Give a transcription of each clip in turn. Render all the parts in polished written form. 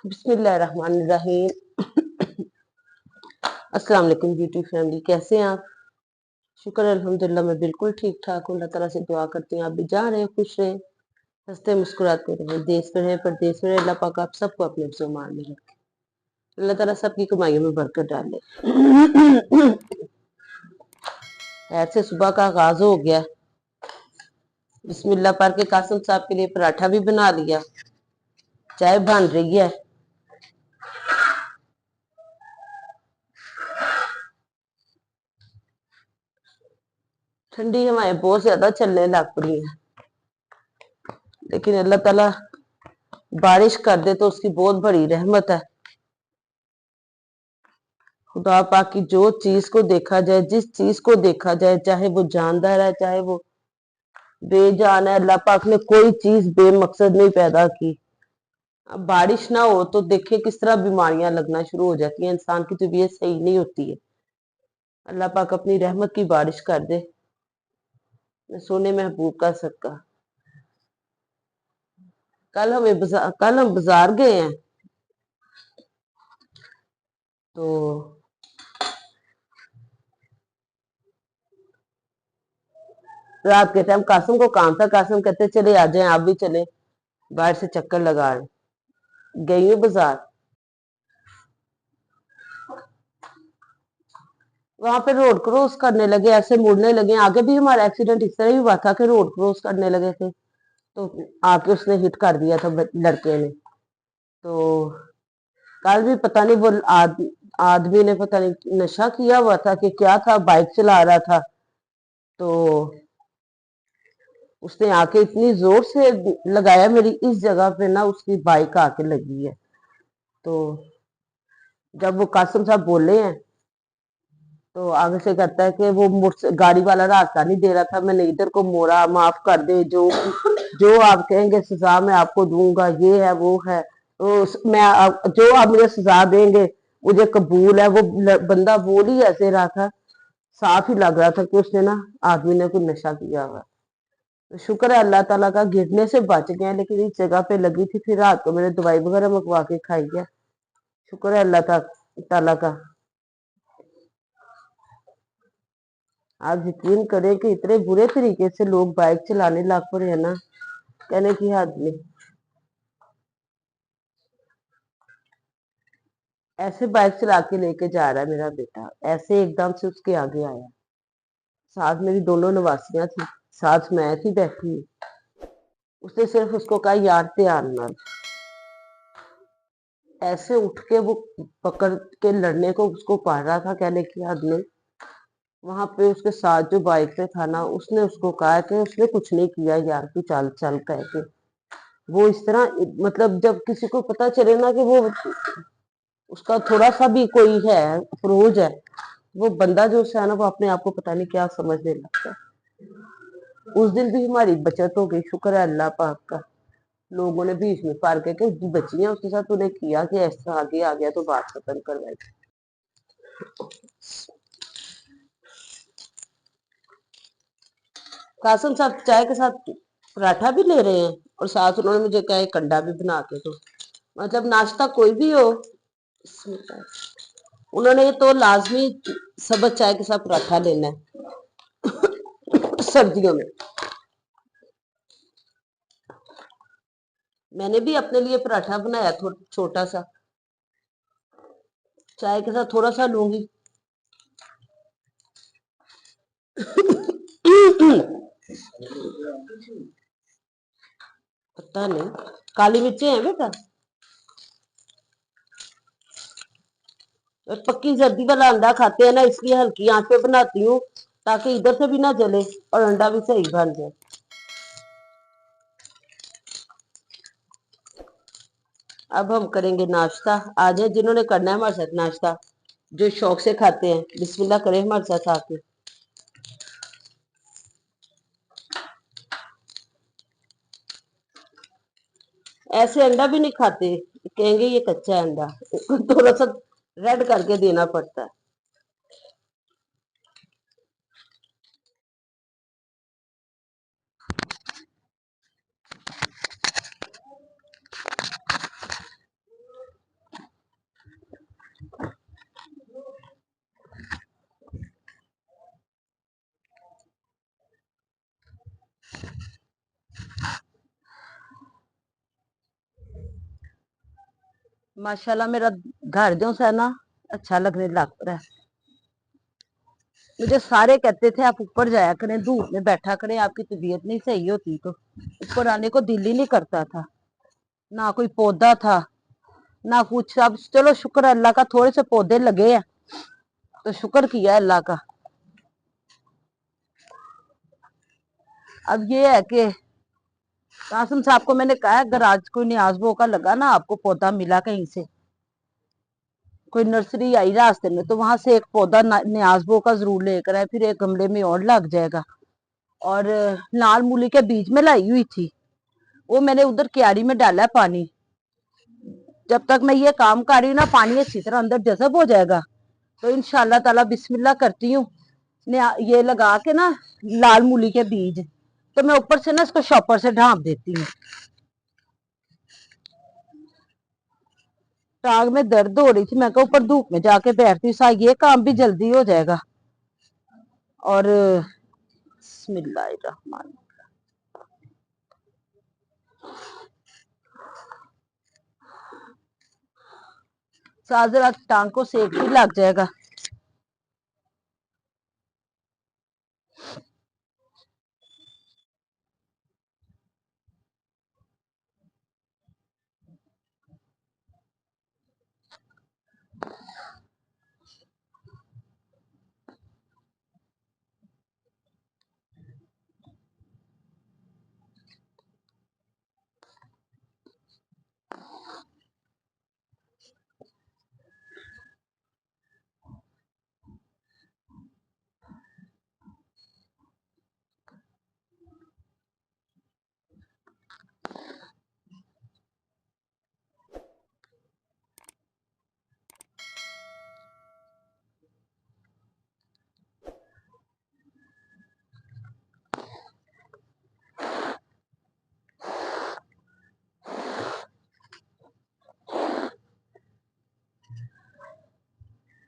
बिस्मिल्लाहिर्रहमानिर्रहीम। अस्सलाम वालेकुम यूट्यूब फैमिली, कैसे हैं आप? शुक्र है अल्हम्दुलिल्लाह, मैं बिल्कुल ठीक ठाक हूँ। अल्लाह ताला से दुआ करती हूँ आप भी जहाँ रहे खुश रहे, हंसते मुस्कुराते रहे, देश में रहे परदेश में रहे। अल्लाह पाक आप सबको अपने मान में रखे। अल्लाह ताला सबकी कमाइयों में बरकत डाले। ऐसे सुबह का आगाज हो गया। बिस्मिल्लाह पढ़ के कासिम साहब के लिए पराठा भी बना लिया, चाय बन रही है। ठंडी हवाएं बहुत ज्यादा चलने लग पड़ी हैं, लेकिन अल्लाह ताला बारिश कर दे तो उसकी बहुत बड़ी रहमत है। खुदा पाक की जो चीज को देखा जाए, जिस चीज को देखा जाए, चाहे वो जानदार है चाहे वो बेजान है, अल्लाह पाक ने कोई चीज बेमकसद नहीं पैदा की। अब बारिश ना हो तो देखिए किस तरह बीमारियां लगना शुरू हो जाती हैं, इंसान की तबीयत सही नहीं होती है। अल्लाह पाक अपनी रहमत की बारिश कर दे। मैं सोने महबूब का सदका। कल हम बाजार गए हैं, तो रात के टाइम कासिम को काम था। कासिम कहते चले आ जाए, आप भी चले, बाहर से चक्कर लगा आए। गई हूँ बाजार। वहां पे रोड क्रॉस करने लगे, ऐसे मुड़ने लगे। आगे भी हमारा एक्सीडेंट इस तरह ही हुआ था कि रोड क्रॉस करने लगे थे, तो आके उसने हिट कर दिया था लड़के ने। तो कल भी पता नहीं वो आदमी ने पता नहीं नशा किया हुआ था कि क्या था, बाइक चला रहा था। तो उसने आके इतनी जोर से लगाया, मेरी इस जगह पे ना उसकी बाइक आके लगी है। तो जब वो कासिम साहब बोले हैं तो आगे से कहता है कि वो गाड़ी वाला रास्ता नहीं दे रहा था, मैंने इधर को मोड़ा, माफ कर दे, जो आप कहेंगे सजा मैं आपको दूंगा, ये है वो है। तो जो आप मुझे सजा देंगे मुझे कबूल है। वो बंदा बोल ही ऐसे रहा था, साफ ही लग रहा था कि उसने ना आदमी ने कोई नशा किया हुआ। तो शुक्र है अल्लाह ताला का, गिरने से बच गए, लेकिन इस जगह पे लगी थी। फिर रात को मैंने दवाई वगैरह मंगवा के खाई है। शुक्र है अल्लाह ताला का। आप यकीन करें कि इतने बुरे तरीके से लोग बाइक चलाने लग पड़े हैं ना, कहने की हद नहीं। ऐसे बाइक चला के लेके जा रहा है मेरा बेटा, ऐसे एकदम से उसके आगे आया। साथ मेरी दोनों नवासियां थी, साथ मैं थी बैठी। उसने सिर्फ उसको कहा यार ध्यान ना। ऐसे उठ के वो पकड़ के लड़ने को उसको पड़ रहा था, कहने की हद नहीं। वहां पे उसके साथ जो बाइक पे था ना, उसने उसको कहा कि उसने कुछ नहीं किया यार, तू चल चल कह के। वो इस तरह, मतलब जब किसी को पता चले ना कि वो उसका थोड़ा सा भी कोई है अप्रोच है, वो बंदा जो है ना वो अपने आप को पता नहीं क्या समझने लगता है। उस दिन भी हमारी बचत हो गई, शुक्र है अल्लाह पाक का। लोगों ने बीच में पार करके बची है उसके साथ, उन्हें किया कि ऐसा आगे आ गया तो बात खत्म करवाई। कासिम साहब चाय के साथ पराठा भी ले रहे हैं और साथ उन्होंने मुझे कहा एक अंडा भी बना के दो। मतलब नाश्ता कोई भी हो, उन्होंने तो लाजमी सबक चाय के साथ पराठा लेना है सर्दियों में। मैंने भी अपने लिए पराठा बनाया छोटा सा, चाय के साथ थोड़ा सा लूंगी। पता नहीं, काली मिर्चें हैं बेटा, और पक्की जर्दी वाला अंडा खाते हैं ना, इसलिए हल्की आंच पे बनाती हूँ ताकि इधर से भी ना जले और अंडा भी सही बन जाए। अब हम करेंगे नाश्ता। आ जाए जिन्होंने करना है हमारे साथ नाश्ता, जो शौक से खाते हैं, बिस्मिल्लाह करें हमारे साथ आके। ऐसे अंडा भी नहीं खाते, कहेंगे ये कच्चा है अंडा, थोड़ा सा रेड करके देना पड़ता है। माशाल्लाह मेरा घर जो सा ना अच्छा लगने लग रहा है। मुझे सारे कहते थे आप ऊपर जाया करें, धूप में बैठा करें, आपकी तबीयत नहीं सही होती तो ऊपर आने को दिल ही नहीं करता था। ना कोई पौधा था ना कुछ। अब चलो शुक्र है अल्लाह का, थोड़े से पौधे लगे हैं तो शुक्र किया अल्लाह का। अब ये है कि कासिम साहब को मैंने कहा अगर आज कोई न्याज़बो का लगा ना, आपको पौधा मिला कहीं से, कोई नर्सरी आई रास्ते में, तो वहां से एक पौधा न्याज़बो का जरूर लेकर आए, फिर एक गमले में और लग जाएगा। और लाल मूली के बीज में लाई हुई थी, वो मैंने उधर क्यारी में डाला है पानी। जब तक मैं ये काम कर रही हूँ ना, पानी अच्छी तरह अंदर जज़ब हो जाएगा तो इंशाल्लाह ताला बिस्मिल्लाह करती हूँ, ये लगा के ना लाल मूली के बीज, तो मैं ऊपर से ना इसको शॉपर से ढांप देती हूँ। टांग में दर्द हो रही थी, मैं ऊपर धूप में जाके बैठती हूँ, ये काम भी जल्दी हो जाएगा। और बिस्मिल्लाहिर्रहमान, साथ जरा टांग को सेक भी लग जाएगा।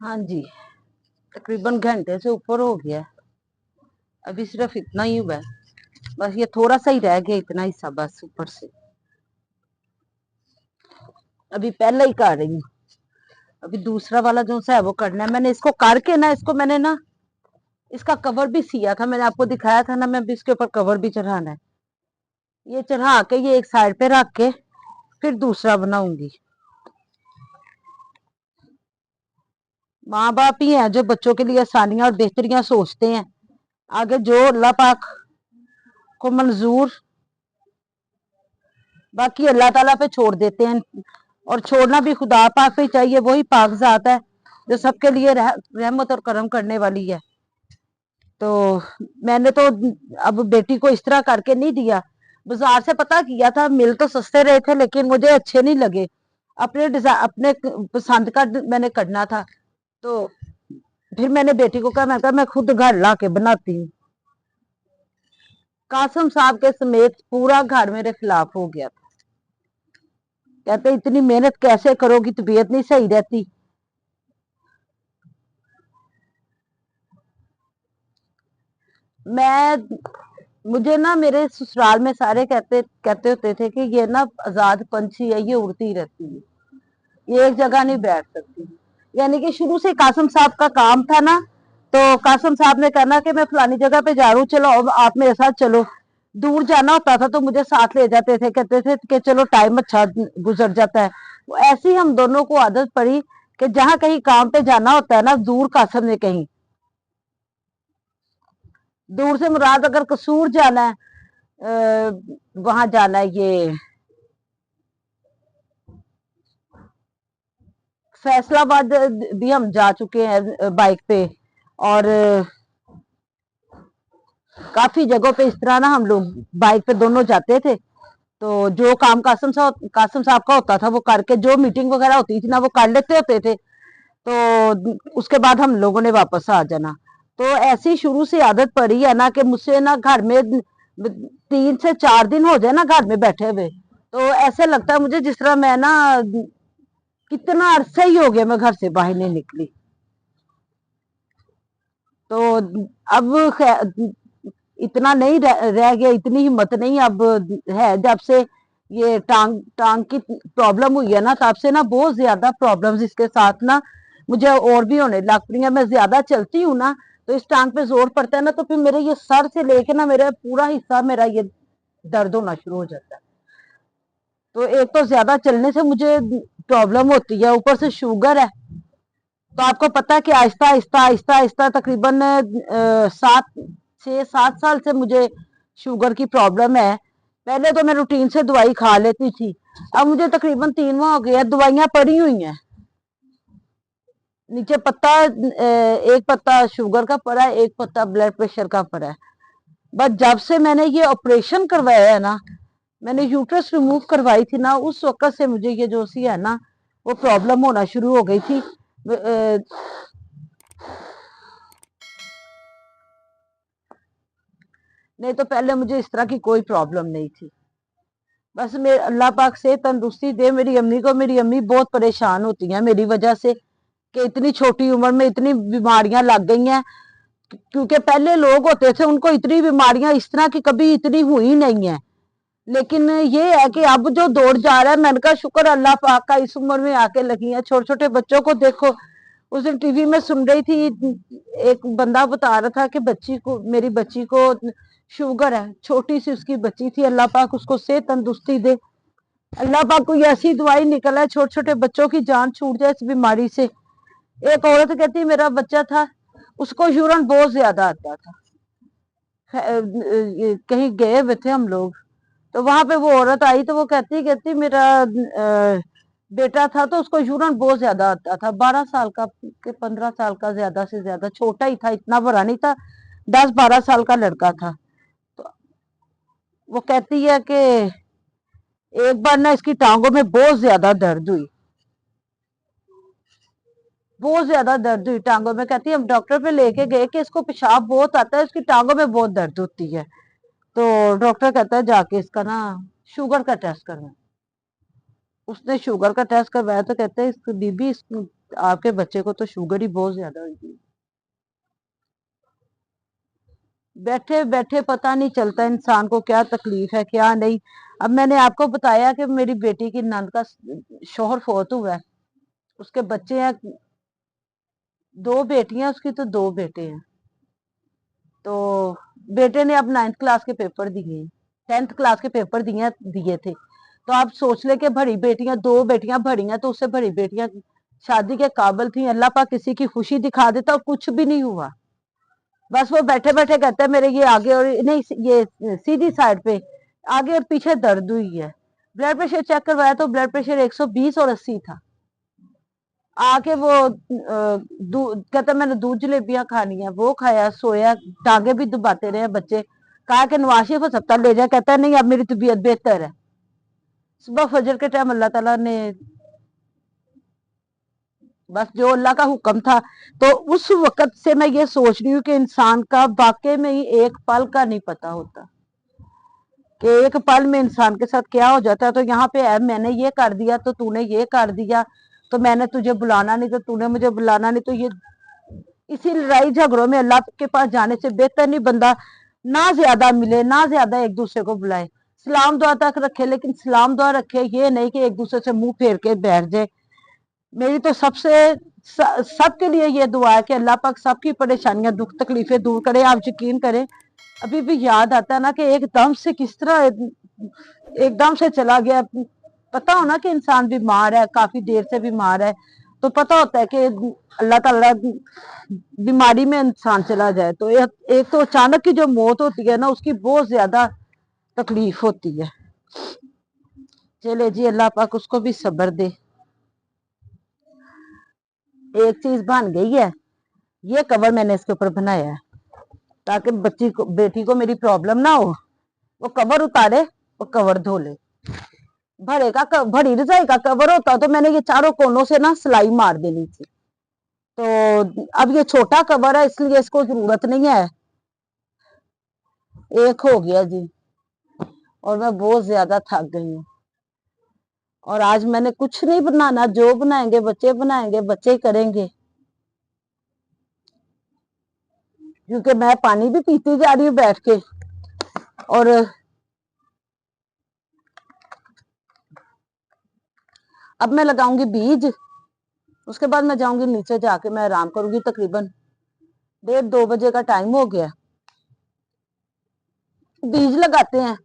हाँ जी, तकरीबन घंटे से ऊपर हो गया, अभी सिर्फ इतना ही हुआ है, बस ये थोड़ा सा ही रह गया, इतना हिस्सा बस ऊपर से। अभी पहले ही कर रही हूँ, अभी दूसरा वाला जो सा है वो करना है। मैंने इसको करके ना, इसको मैंने ना इसका कवर भी सिया था, मैंने आपको दिखाया था ना, मैं भी इसके ऊपर कवर भी चढ़ाना है। ये चढ़ा के ये एक साइड पे रख के फिर दूसरा बनाऊंगी। माँ बाप ही हैं जो बच्चों के लिए आसानियां और बेहतरियां सोचते हैं, आगे जो अल्लाह पाक को मंजूर, बाकी अल्लाह ताला पे छोड़ देते हैं। और छोड़ना भी खुदा पाक पे चाहिए, वही पाक जात है जो सबके लिए रहमत और करम करने वाली है। तो मैंने तो अब बेटी को इस तरह करके नहीं दिया, बाजार से पता किया था, मिल तो सस्ते रहे थे लेकिन मुझे अच्छे नहीं लगे, अपने डिजाइन अपने पसंद का मैंने करना था। तो फिर मैंने बेटी को कहा, मैं खुद घर ला के बनाती हूँ। कासिम साहब के समेत पूरा घर मेरे खिलाफ हो गया था, कहते इतनी मेहनत कैसे करोगी, तबीयत नहीं सही रहती। मैं मुझे ना मेरे ससुराल में सारे कहते कहते होते थे कि ये ना आजाद पंछी है, ये उड़ती रहती है, ये एक जगह नहीं बैठ सकती। यानी कि शुरू से कासिम साहब का काम था ना, तो कासिम साहब ने कहना कि मैं फलानी जगह पे जा रहा हूँ, चलो आप मेरे साथ चलो। दूर जाना होता था तो मुझे साथ ले जाते थे, कहते थे कि चलो टाइम अच्छा गुजर जाता है। वो ऐसी ही हम दोनों को आदत पड़ी कि जहां कहीं काम पे जाना होता है ना, दूर कासिम ने कहीं, दूर से मुराद अगर कसूर जाना है, वहां जाना है, ये फैसलाबाद भी हम जा चुके हैं बाइक पे। और काफी जगहों पे इस तरह ना हम लोग बाइक पे दोनों जाते थे। तो जो काम कासिम साहब का होता था वो करके, जो मीटिंग वगैरह होती थी ना वो कर लेते होते थे, तो उसके बाद हम लोगों ने वापस आ जाना। तो ऐसी शुरू से आदत पड़ी है ना कि मुझसे ना घर में 3 से 4 दिन हो जाए ना घर में बैठे हुए, तो ऐसे लगता है मुझे जिस तरह मैं ना कितना अरसा ही हो गया मैं घर से बाहर नहीं निकली। तो अब इतना नहीं रह गया, इतनी हिम्मत नहीं अब है, जब से ये टांग की प्रॉब्लम हुई है ना, तब से ना बहुत ज्यादा प्रॉब्लम्स इसके साथ ना मुझे और भी होने लग पड़ी है। मैं ज्यादा चलती हूँ ना तो इस टांग पे जोर पड़ता है ना, तो फिर मेरे ये सर से लेके ना मेरा पूरा हिस्सा मेरा ये दर्द होना शुरू हो जाता है। तो एक तो ज्यादा चलने से मुझे प्रॉब्लम होती है, ऊपर से शुगर है। तो आपको पता है कि आहिस्ता आहिस्ता आहिस्ता आहिस्ता तकरीबन 6-7 साल से मुझे शुगर की प्रॉब्लम है। पहले तो मैं रूटीन से दवाई खा लेती थी, अब मुझे तकरीबन 3 माह हो गया दवाइयां पड़ी हुई हैं। नीचे पत्ता एक पत्ता शुगर का पड़ा है, एक पत्ता ब्लड प्रेशर का पड़ा है। बस जब से मैंने ये ऑपरेशन करवाया है ना, मैंने यूट्रस रिमूव करवाई थी ना, उस वक्त से मुझे ये जो सी है ना वो प्रॉब्लम होना शुरू हो गई थी। नहीं तो पहले मुझे इस तरह की कोई प्रॉब्लम नहीं थी। बस मेरे अल्लाह पाक से तंदुरुस्ती दे मेरी अम्मी को। मेरी अम्मी बहुत परेशान होती हैं मेरी वजह से कि इतनी छोटी उम्र में इतनी बीमारियां लग गई हैं। क्योंकि पहले लोग होते थे उनको इतनी बीमारियां इस तरह की कभी इतनी हुई नहीं है। लेकिन ये है कि अब जो दौड़ जा रहा है, मैंने कहा शुक्र अल्लाह पाक का इस उम्र में आके लगी है। छोटे छोटे बच्चों को देखो, उस दिन टीवी में सुन रही थी, एक बंदा बता रहा था कि मेरी बच्ची को शुगर है, छोटी सी उसकी बच्ची थी। अल्लाह पाक उसको सेहत तंदुरुस्ती दे। अल्लाह पाक कोई ऐसी दवाई निकल है, छोटे छोटे बच्चों की जान छूट जाए इस बीमारी से। एक औरत कहती मेरा बच्चा था, उसको यूरन बहुत ज्यादा आता था। कहीं गए हुए थे हम लोग, तो वहां पे वो औरत आई तो वो कहती मेरा बेटा था तो उसको यूरन बहुत ज्यादा आता था। 12 साल का के 15 साल का, ज्यादा से ज्यादा, छोटा ही था, इतना बड़ा नहीं था, 10-12 साल का लड़का था। तो वो कहती है कि एक बार ना इसकी टांगों में बहुत ज्यादा दर्द हुई, बहुत ज्यादा दर्द हुई टांगों में। कहती है हम डॉक्टर पे लेके गए कि इसको पेशाब बहुत आता है, इसकी टांगों में बहुत दर्द होती है। तो डॉक्टर कहता है जाके इसका ना शुगर का टेस्ट करना। उसने शुगर का टेस्ट करवाया तो कहते हैं बीबी आपके बच्चे को तो शुगर ही बहुत ज्यादा हुई। बैठे बैठे पता नहीं चलता इंसान को क्या तकलीफ है क्या नहीं। अब मैंने आपको बताया कि मेरी बेटी की नंद का शोहर फौत हुआ है, उसके बच्चे हैं, 2 बेटियां उसकी तो 2 बेटे हैं। तो बेटे ने अब 9th क्लास के पेपर दिए, 10th क्लास के पेपर दिए थे। तो आप सोच ले कि बड़ी बेटियां, 2 बेटियां बड़ी हैं तो उससे बड़ी बेटियां शादी के काबिल थी। अल्लाह पाक किसी की खुशी दिखा देता और कुछ भी नहीं हुआ। बस वो बैठे बैठे कहते हैं मेरे ये आगे और नहीं, ये सीधी साइड पे आगे और पीछे दर्द हुई है। ब्लड प्रेशर चेक करवाया तो ब्लड प्रेशर 120 और 80 था। आके वो कहता मैंने दूध जलेबियां खानी है, वो खाया, सोया, टांगे भी दबाते रहे बच्चे। कहा कि नवाज शरीफ अस्पताल ले जाए, कहता है नहीं अब मेरी तबीयत बेहतर है। सुबह फजर के टाइम अल्लाह ताला ने बस जो अल्लाह का हुक्म था। तो उस वक्त से मैं ये सोच रही हूँ कि इंसान का वाकई में ही एक पल का नहीं पता होता कि एक पल में इंसान के साथ क्या हो जाता है। तो यहाँ पे है मैंने ये कर दिया तो तूने ये कर दिया, तो मैंने तुझे बुलाना नहीं तो तूने मुझे बुलाना नहीं। तो ये इसी लड़ाई झगड़ों में अल्लाह के पास जाने से बेहतर नहीं बंदा ना ज्यादा मिले ना ज्यादा एक दूसरे को बुलाए, सलाम दुआ तक रखे, लेकिन सलाम दुआ रखे ये नहीं कि एक दूसरे से मुंह फेर के बैठ जाए। मेरी तो सबके लिए ये दुआ है कि अल्लाह पाक सबकी परेशानियां दुख तकलीफें दूर करे। आप यकीन करें अभी भी याद आता है ना कि एकदम से किस तरह एकदम से चला गया। पता हो ना कि इंसान बीमार है, काफी देर से बीमार है, तो पता होता है कि अल्लाह ताला बीमारी में इंसान चला जाए तो एक तो अचानक की जो मौत होती है ना उसकी बहुत ज्यादा तकलीफ होती है। चले जी अल्लाह पाक उसको भी सब्र दे। एक चीज बन गई है, ये कवर मैंने इसके ऊपर बनाया है ताकि बेटी को मेरी प्रॉब्लम ना हो। वो कवर उतारे, वो कवर धो ले। भरी रजाई का कवर होता तो मैंने ये चारों कोनों से ना सिलाई मार देनी थी। तो अब ये छोटा कवर है इसलिए इसको जरूरत नहीं है। एक हो गया जी, और मैं बहुत ज्यादा थक गई हूँ। और आज मैंने कुछ नहीं बनाना, जो बनाएंगे बच्चे ही करेंगे। क्योंकि मैं पानी भी पीती जा रही हूँ बैठ के, और अब मैं लगाऊंगी बीज, उसके बाद मैं जाऊंगी नीचे, जाके मैं आराम करूंगी। तकरीबन 1:30-2 बजे का टाइम हो गया। बीज लगाते हैं।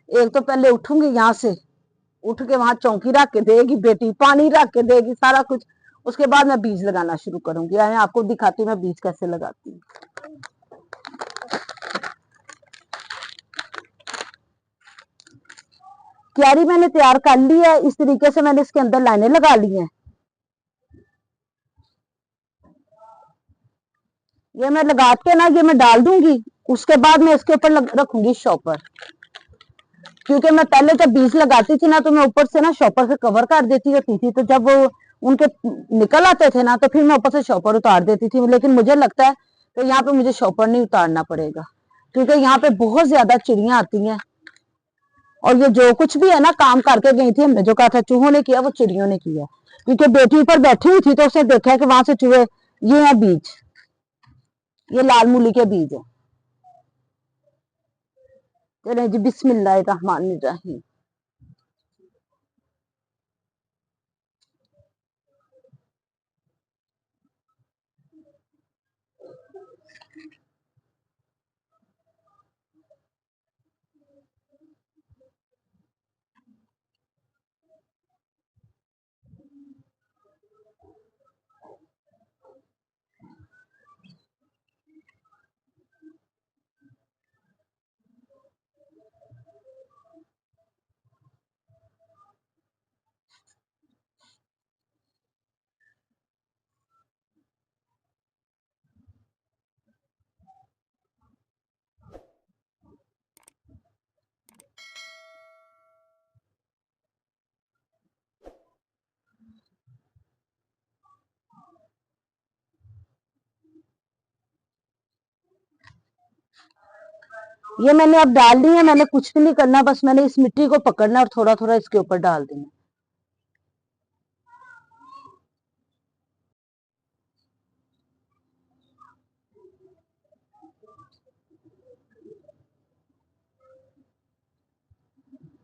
एक तो पहले उठूंगी यहाँ से, उठ के वहां चौकी रख के देगी बेटी, पानी रख के देगी, सारा कुछ। उसके बाद मैं बीज लगाना शुरू करूंगी। आए आपको दिखाती हूँ मैं बीज कैसे लगाती हूँ। क्यारी मैंने तैयार कर ली है। इस तरीके से मैंने इसके अंदर लाइनें लगा ली हैं। ये मैं लगा के ना, ये मैं डाल दूंगी। उसके बाद मैं इसके ऊपर रखूंगी शॉपर, क्योंकि मैं पहले जब बीज लगाती थी ना, तो मैं ऊपर से ना शॉपर से कवर कर देती होती थी। तो जब वो उनके निकल आते थे ना, तो फिर मैं ऊपर से शॉपर उतार देती थी। लेकिन मुझे लगता है कि यहाँ पे मुझे शॉपर नहीं उतारना पड़ेगा, क्योंकि यहाँ पे बहुत ज्यादा चिड़ियां आती हैं। और ये जो कुछ भी है ना, काम करके गई थी, हमने जो कहा था चूहों ने किया, वो चिड़ियों ने किया। क्योंकि बेटी ऊपर बैठी हुई थी, तो उसने देखा कि वहां से चूहे, ये है बीज, ये लाल मूली के बीज है। चले जी, बिस्मिल्लाहिर्रहमानिर्रहीम। ये मैंने अब डाल ली है। मैंने कुछ भी नहीं करना, बस मैंने इस मिट्टी को पकड़ना और थोड़ा थोड़ा इसके ऊपर डाल देना।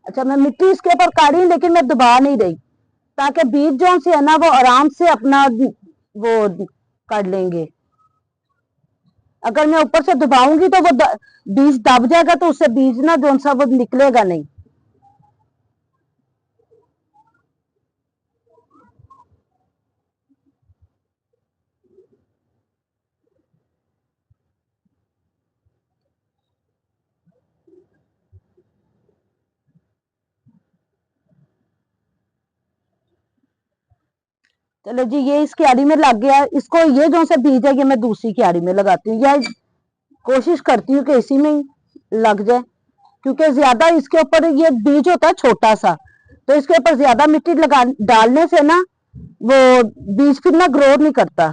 अच्छा, मैं मिट्टी इसके ऊपर काढ़ी, लेकिन मैं दबा नहीं रही, ताकि बीज जो से है ना, वो आराम से अपना वो कर लेंगे। अगर मैं ऊपर से दबाऊंगी तो वो बीज दब जाएगा, तो उससे बीज ना जो सा वो निकलेगा नहीं। चलो जी, ये इस क्यारी में लग गया। इसको, ये जो सा बीज है, ये मैं दूसरी क्यारी में लगाती हूँ, या कोशिश करती हूँ कि इसी में ही लग जाए, क्योंकि ज्यादा इसके ऊपर ये बीज होता है छोटा सा, तो इसके ऊपर ज्यादा मिट्टी लगा डालने से ना, वो बीज फिर ना ग्रो नहीं करता।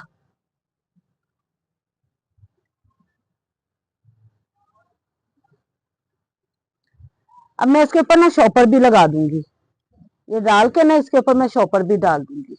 अब मैं इसके ऊपर ना शॉपर भी लगा दूंगी। ये डाल के ना इसके ऊपर मैं शॉपर भी डाल दूंगी।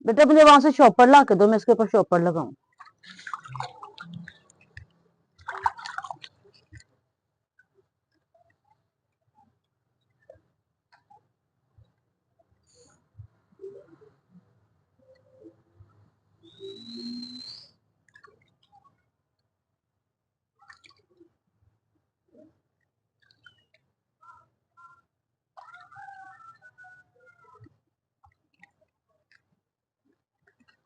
बेटा, मुझे वहां से शॉपर ला के दो, मैं इसके ऊपर शॉपर लगाऊं।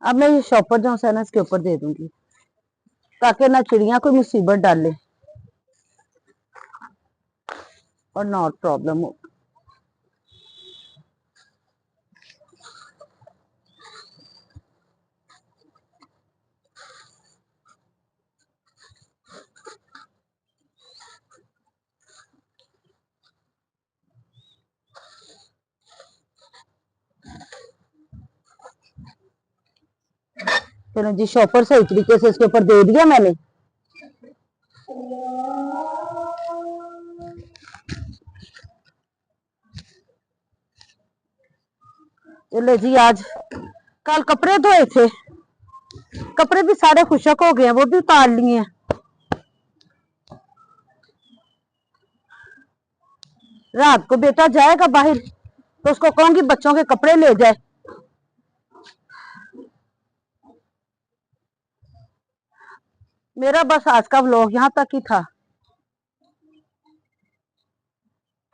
अब मैं ये शॉपर जो है ना, इसके ऊपर दे दूंगी, ताकि ना चिड़िया कोई मुसीबत डाले और ना प्रॉब्लम हो। चलो जी, शॉपर सही तरीके से इसके ऊपर दे दिया मैंने। चले जी, आज कल कपड़े धोए थे, कपड़े भी सारे खुशक हो गए हैं, वो भी उतार लिए हैं। रात को बेटा जाएगा बाहर तो उसको कहूंगी बच्चों के कपड़े ले जाए। मेरा बस आज का व्लॉग यहाँ तक ही था,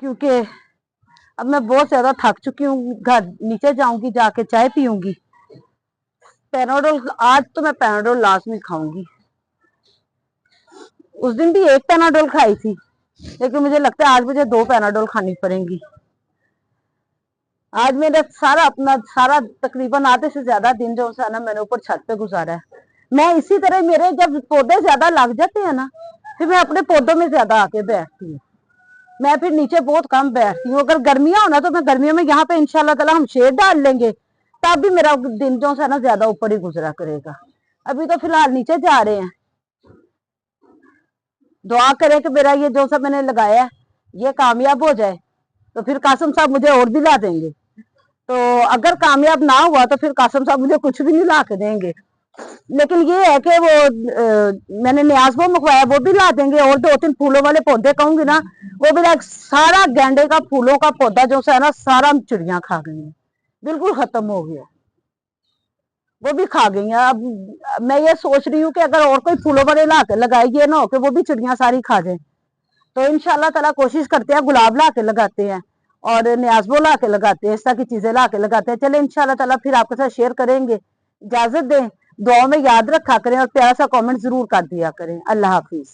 क्योंकि अब मैं बहुत ज्यादा थक चुकी हूँ। घर नीचे जाऊंगी, जाके चाय पीऊंगी। पैनाडोल, आज तो मैं पैनाडोल लाजमी खाऊंगी। उस दिन भी एक पैनाडोल खाई थी, लेकिन मुझे लगता है आज मुझे 2 पैनाडोल खानी पड़ेंगी। आज मेरा सारा तकरीबन आधे से ज्यादा दिन जो है ना, मैंने ऊपर छत पे गुजारा है। मैं इसी तरह, मेरे जब पौधे ज्यादा लग जाते हैं ना, फिर मैं अपने पौधों में ज्यादा आके बैठती हूँ। मैं फिर नीचे बहुत कम बैठती हूँ। अगर गर्मियां हो ना, तो मैं गर्मियों में यहाँ पे इंशाल्लाह ताला हम शेड डाल लेंगे, तब भी मेरा दिन जो है ना ज्यादा ऊपर ही गुजरा करेगा। अभी तो फिलहाल नीचे जा रहे हैं। दुआ करें कि मेरा ये जो सब मैंने लगाया है ये कामयाब हो जाए, तो फिर कासिम साहब मुझे और दिला देंगे। तो अगर कामयाब ना हुआ तो फिर कासिम साहब मुझे कुछ भी नहीं ला के देंगे। लेकिन ये है कि वो मैंने न्याज वो मंगवाया, वो भी ला देंगे। और 2-3 फूलों वाले पौधे कहूंगी ना, वो भी सारा गेंडे का फूलों का पौधा जो है ना, सारा चिड़िया खा गई है, बिल्कुल खत्म हो गया, वो भी खा गई हैं। अब मैं ये सोच रही हूँ कि अगर और कोई फूलों वाले ला के लगाए, ये ना हो कि वो भी चिड़िया सारी खा जाए। तो इंशाल्लाह ताला कोशिश करते हैं, गुलाब ला के लगाते हैं और न्याज़बो ला के लगाते हैं, इस तरह की चीजें ला के लगाते हैं। चले इंशाल्लाह ताला फिर आपके साथ शेयर करेंगे। इजाजत दें, दुआओं में याद रखा करें और प्यारा सा कमेंट जरूर कर दिया करें। अल्लाह हाफिज।